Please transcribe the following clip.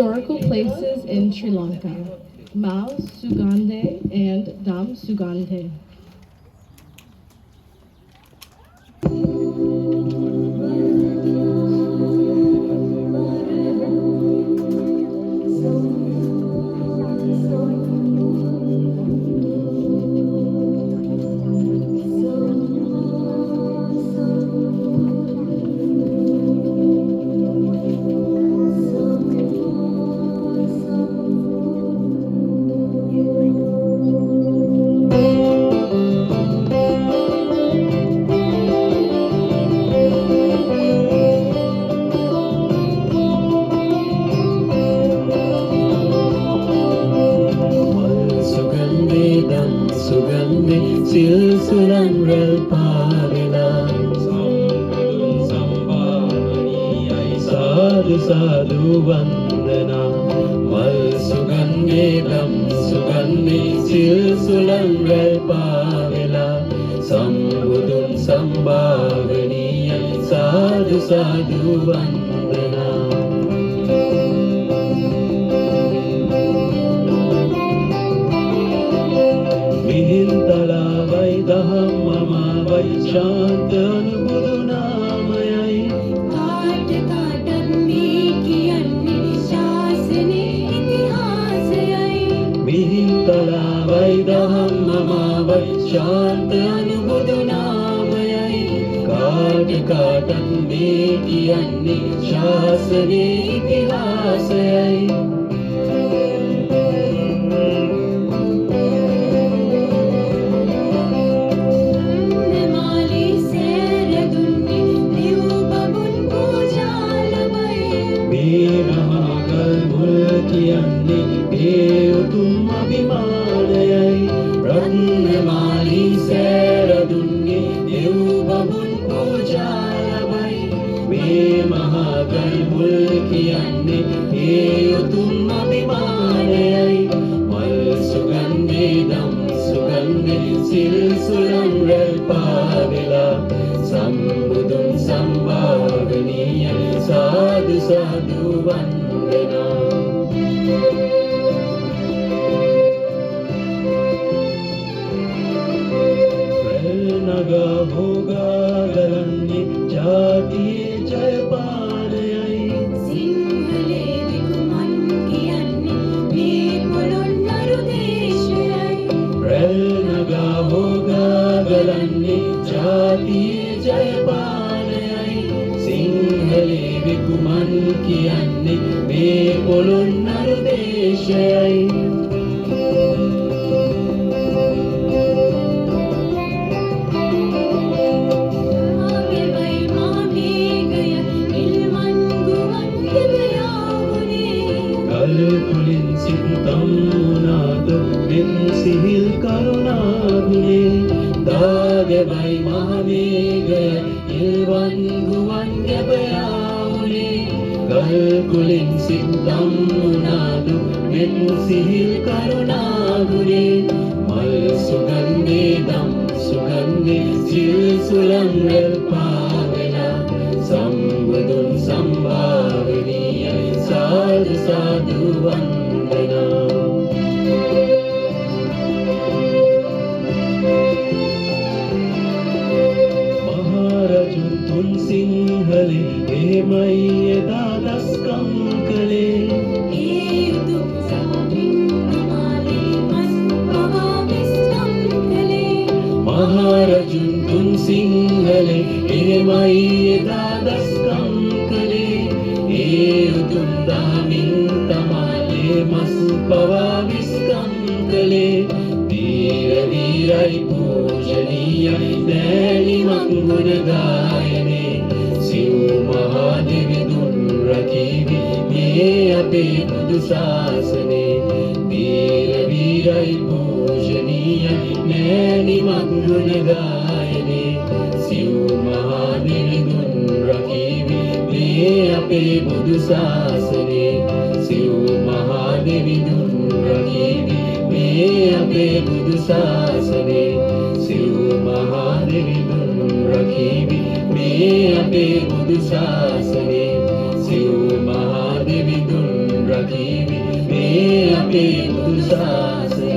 Historical places in Sri Lanka: Mao Sugande and Dam Sugande. සිල්සුලන් රැල් පාවෙලා සාදු සාදු වන්දනා මල් සුගන්ධේ දම් සුගන්ධේ සිල්සුලන් රැල් පාවෙලා සම්බුදුන් සම්භාවනීය සාදු සාදු වන්දනා මිහින්තලාවයි දහම් මමාවයි ශාන්ත අනුබුදු නාමයයි කාට කාටත් මේ කියන්නේ ශාසනයේ ඉතිහාසයයි මිහින්තලාවයි දහම් මමාවයි ශාන්ත අනුබුදු නාමයයි කාට කාටත් මේ කියන්නේ ශාසනයේ ඉතිහාසයයි කියන්නේ ඒ උතුම් අභිමානයයි රත්නමාලී සෑර දුන්නේ දෙව් බඹුන් පූජා ලබයි මේ මහා ගල් මුල් කියන්නේ ඒ උතුම් අභිමානයයි මල් සුගන්ධේ දම් සුගන්ධේ සිල් සුලන් රැල් පාවෙලා සම්බුදුන් සම්භාවනීය සාදු සාදු වන්දනා නගා භෝගා ගලන්නේ ජාතියේ ජයපානයයි සිංහලේ විකුමන් කියන්නේ මේ පොළොන්නරු දේශයයි රැල් නගා භෝගා ගලන්නේ ජාතියේ ජයපානයයි සිංහලේ විකුමන් කියන්නේ මේ පොළොන්නරු දේශයයි කුලින් සිතම් වුණාද මෙන් සිහිල් කරුණාගුණේ දාගැබයි මහමේඝය ඉල්වන් ගුවන් ගැබයාවුනේ ගල් කුලින් සිතම් වුණාද මෙන් සිහිල් කරුණාගුණේ මල් සුගන්ධේ දම් සුගන්ධේ සිල් සුලන් රැල් පාවෙලා සම්බුදුන් සම්භාවනීය සාදු සාදු වන්දනා මහරජුන් තුන් සිංහලේ එහෙමයි එදා දස්කම් කළේ ඒ උතුම් සමින් කමාලේ මස් පවා විස්කම් කළේ මහරජුන් තුන් සිංහලේ එහෙමයි එදා දස්කම් කළේ ඒ උතුම් දහමින් තමාලේ මස් පවා විස්කම් කළේ දීර වීරයි පූජනීයයි දෑනි මංගුණ ගායනේ සිව් මහා දෙවිඳුන් රකීවි මේ අපේ බුදු ශාසනේ දීර වීරයි පූජනීයයි දෑනි මංගුණ ගායනේ සිව් මහා දෙවිඳුන් රකීවි මේ අපේ බුදු ශාසනේ සිව් මහා දෙවිඳුන් රකීවි මේ අපේ බුදු ශාසනේ සිව් මහා දෙවිඳුන් රකීවි මේ අපේ බුදු ශාසනේ සිව් මහා දෙවිඳුන් රකීවි අපේ බුදු ශාසනය